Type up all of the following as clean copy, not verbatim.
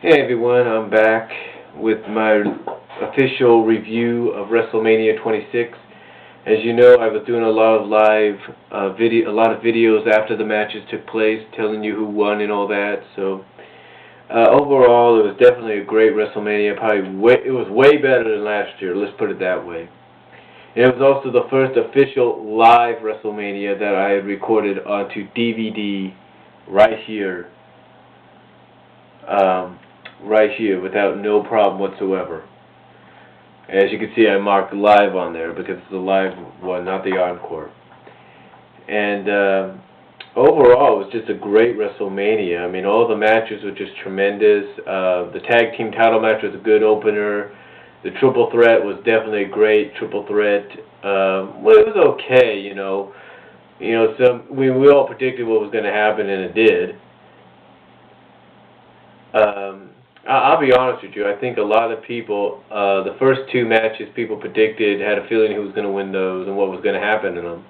Hey everyone, I'm back with my official review of WrestleMania 26. As you know, I was doing a lot of live a lot of videos after the matches took place, telling you who won and all that. So overall, it was definitely a great WrestleMania. It was way better than last year. Let's put it that way. And it was also the first official live WrestleMania that I had recorded onto DVD right here. Right here without no problem whatsoever. As you can see, I marked live on there because it's the live one, not the encore. And overall, it was just a great WrestleMania. I mean, all the matches were just tremendous. The tag team title match was a good opener. The triple threat was definitely a great triple threat. Well, it was okay, you know. We all predicted what was going to happen, and it did. I'll be honest with you. I think a lot of people, the first two matches people predicted, had a feeling who was going to win those and what was going to happen in them.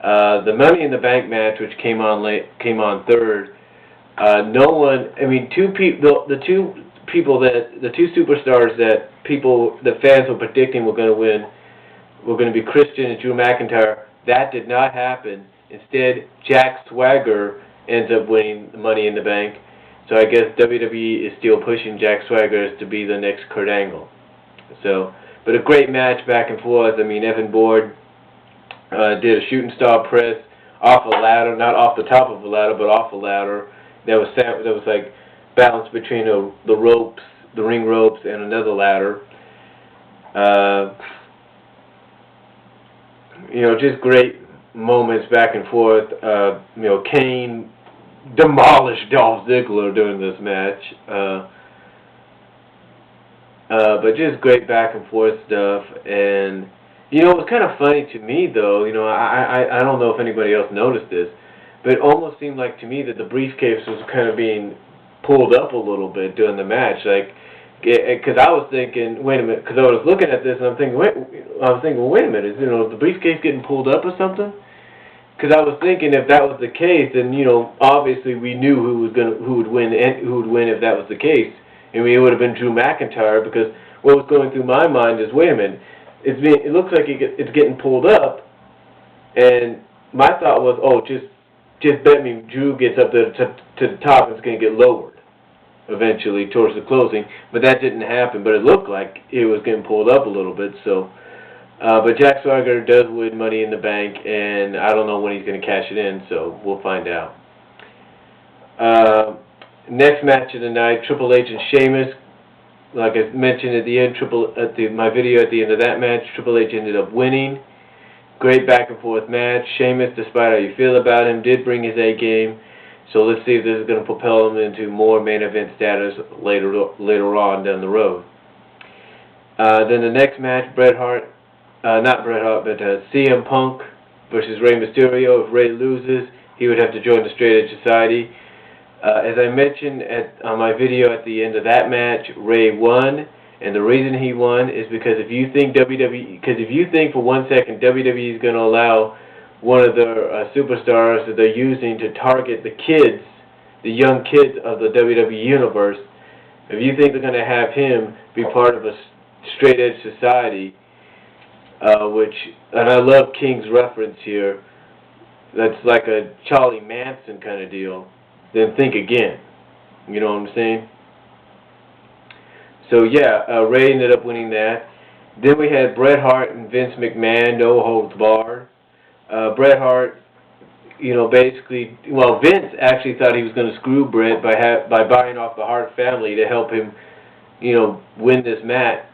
The Money in the Bank match, which came on third. No one. I mean, the two superstars that the fans were predicting were going to win, were going to be Christian and Drew McIntyre. That did not happen. Instead, Jack Swagger ends up winning the Money in the Bank. So I guess WWE is still pushing Jack Swagger to be the next Kurt Angle. But a great match back and forth. I mean, Evan Bourne did a shooting star press off a ladder, not off the top of a ladder, but off a ladder. That was like balanced between the ropes, the ring ropes, and another ladder. Just great moments back and forth. Kane demolished Dolph Ziggler during this match. But just great back and forth stuff. And, it was kind of funny to me, though. I don't know if anybody else noticed this, but it almost seemed like to me that the briefcase was kind of being pulled up a little bit during the match. Like, because I was thinking, wait a minute, because I was looking at this and I'm thinking, wait a minute, is the briefcase getting pulled up or something? Because I was thinking if that was the case, then obviously we knew who would win if that was the case. I mean, it would have been Drew McIntyre, because what was going through my mind is, wait a minute, it looks like it's getting pulled up, and my thought was, oh, just bet me Drew gets up to the top and it's going to get lowered eventually towards the closing, but that didn't happen. But it looked like it was getting pulled up a little bit, so. But Jack Swagger does win Money in the Bank, and I don't know when he's going to cash it in, so we'll find out. Next match of the night, Triple H and Sheamus. Like I mentioned at the end, my video at the end of that match, Triple H ended up winning. Great back and forth match. Sheamus, despite how you feel about him, did bring his A game. So let's see if this is going to propel him into more main event status later on down the road. Then the next match, CM Punk versus Rey Mysterio. If Rey loses, he would have to join the Straight Edge Society. As I mentioned on my video at the end of that match, Rey won, and the reason he won is because if you think for 1 second WWE is going to allow one of their superstars that they're using to target the young kids of the WWE universe, if you think they're going to have him be part of a Straight Edge Society, and I love King's reference here, that's like a Charlie Manson kind of deal, then think again. You know what I'm saying? So yeah, Ray ended up winning that. Then we had Bret Hart and Vince McMahon, no holds barred. Bret Hart, basically, Vince actually thought he was going to screw Bret by buying off the Hart family to help him, win this match.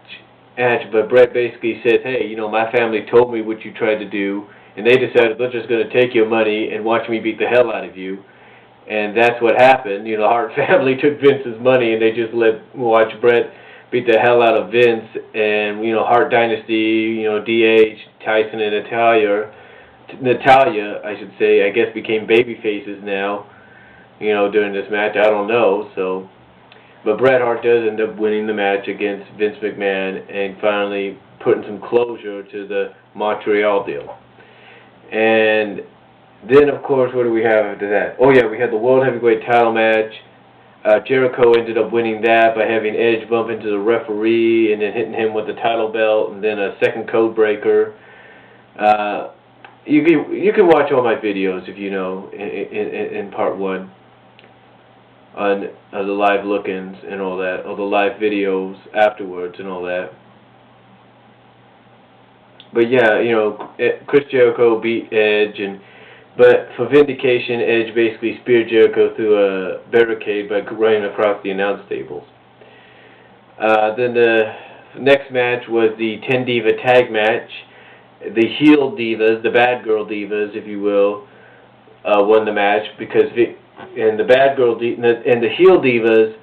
But Bret basically said, hey, my family told me what you tried to do, and they decided they're just going to take your money and watch me beat the hell out of you. And that's what happened. The Hart family took Vince's money, and they just watch Bret beat the hell out of Vince. And, Hart Dynasty, DH, Tyson and Natalia, I should say, I guess became baby faces now, during this match. I don't know, so. But Bret Hart does end up winning the match against Vince McMahon and finally putting some closure to the Montreal deal. And then, of course, what do we have after that? Oh, yeah, we had the World Heavyweight title match. Jericho ended up winning that by having Edge bump into the referee and then hitting him with the title belt and then a second code breaker. You can watch all my videos if you know in part 1 on the live look-ins and all that, or the live videos afterwards and all that. But yeah, you know, Chris Jericho beat Edge, but for vindication, Edge basically speared Jericho through a barricade by running across the announce tables. Then the next match was the 10 Diva tag match. The heel divas, the bad girl divas, if you will, won the match because the heel divas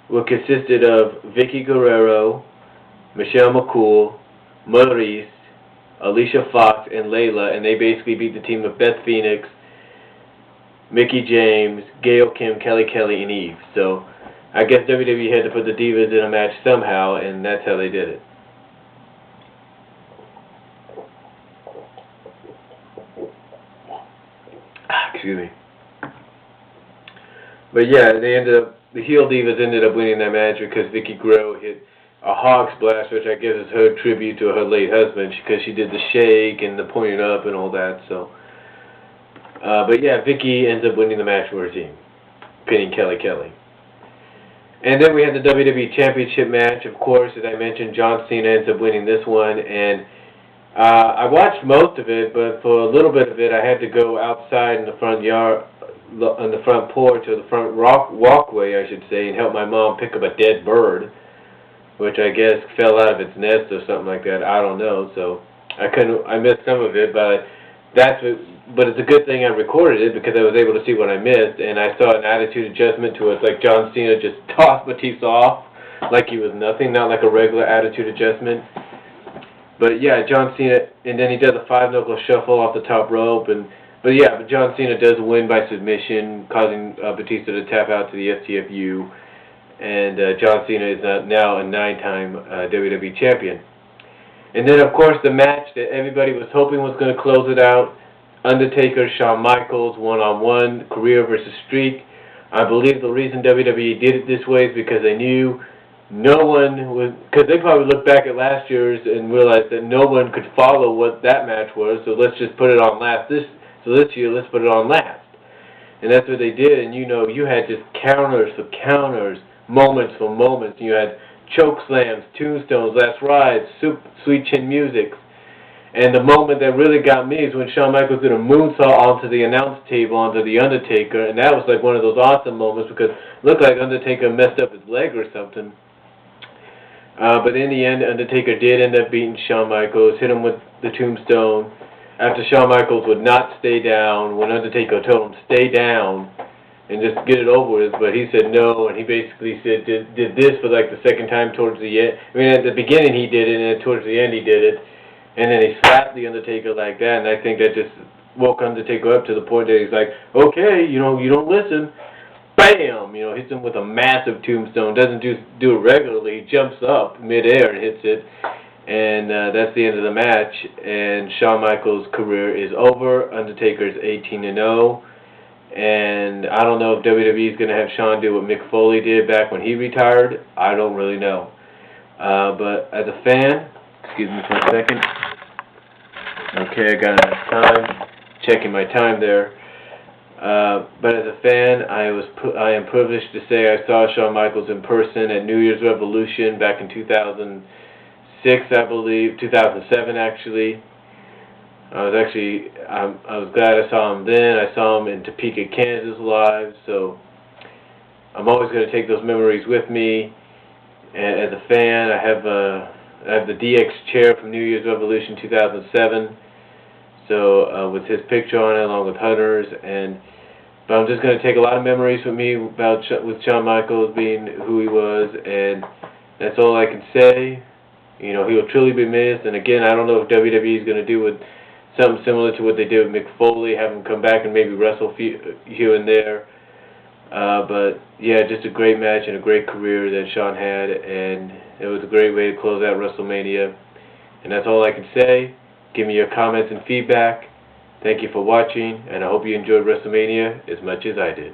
were consisted of Vicky Guerrero, Michelle McCool, Maurice, Alicia Fox, and Layla, and they basically beat the team of Beth Phoenix, Mickie James, Gail Kim, Kelly Kelly, and Eve. So I guess WWE had to put the divas in a match somehow, and that's how they did it. Excuse me. But yeah, the heel divas ended up winning that match because Vicky Guerrero hit a hog splash, which I guess is her tribute to her late husband, because she did the shake and the pointing up and all that. So, but yeah, Vicky ends up winning the match for her team, pinning Kelly Kelly. And then we had the WWE Championship match. Of course, as I mentioned, John Cena ends up winning this one, and I watched most of it, but for a little bit of it, I had to go outside in the front yard, on the front porch, or the front walkway, I should say, and help my mom pick up a dead bird, which I guess fell out of its nest or something like that. I don't know. So I missed some of it, but it's a good thing I recorded it because I was able to see what I missed, and I saw an attitude adjustment to it. Like John Cena just tossed Batista off like he was nothing, not like a regular attitude adjustment. But yeah, John Cena, and then he does a 5-knuckle shuffle off the top rope, but John Cena does win by submission, causing Batista to tap out to the STFU. And John Cena is now a 9-time WWE champion. And then, of course, the match that everybody was hoping was going to close it out, Undertaker, Shawn Michaels, one-on-one, career versus streak. I believe the reason WWE did it this way is because they knew no one would, because they probably looked back at last year's and realized that no one could follow what that match was, so let's just put it on last. So this year, let's put it on last. And that's what they did, and you know, you had just counters for counters, moments for moments. You had choke slams, tombstones, last rides, sweet chin music. And the moment that really got me is when Shawn Michaels did a moonsault onto the announce table, onto the Undertaker, and that was like one of those awesome moments because it looked like Undertaker messed up his leg or something. But in the end, Undertaker did end up beating Shawn Michaels, hit him with the tombstone, after Shawn Michaels would not stay down, when Undertaker told him stay down and just get it over with, but he said no, and he basically said did this for like the second time towards the end. I mean, at the beginning he did it, and then towards the end he did it, and then he slapped the Undertaker like that, and I think that just woke Undertaker up to the point that he's like, okay, you know, you don't listen. Bam! You know, hits him with a massive tombstone. Doesn't do it regularly. He jumps up midair and hits it. And that's the end of the match. And Shawn Michaels' career is over. Undertaker's 18-0. And I don't know if WWE is going to have Shawn do what Mick Foley did back when he retired. I don't really know. But as a fan, excuse me for a second. Okay, I got enough time. Checking my time there. But as a fan, I am privileged to say I saw Shawn Michaels in person at New Year's Revolution back in 2006, I believe, 2007 actually. I was glad I saw him then. I saw him in Topeka, Kansas live, so I'm always going to take those memories with me. And as a fan, I have the DX chair from New Year's Revolution 2007. So with his picture on it, along with Hunter's, but I'm just going to take a lot of memories with me with Shawn Michaels being who he was, and that's all I can say. You know, he will truly be missed. And again, I don't know if WWE is going to do something similar to what they did with Mick Foley, have him come back and maybe wrestle here and there. But yeah, just a great match and a great career that Shawn had, and it was a great way to close out WrestleMania. And that's all I can say. Give me your comments and feedback. Thank you for watching, and I hope you enjoyed WrestleMania as much as I did.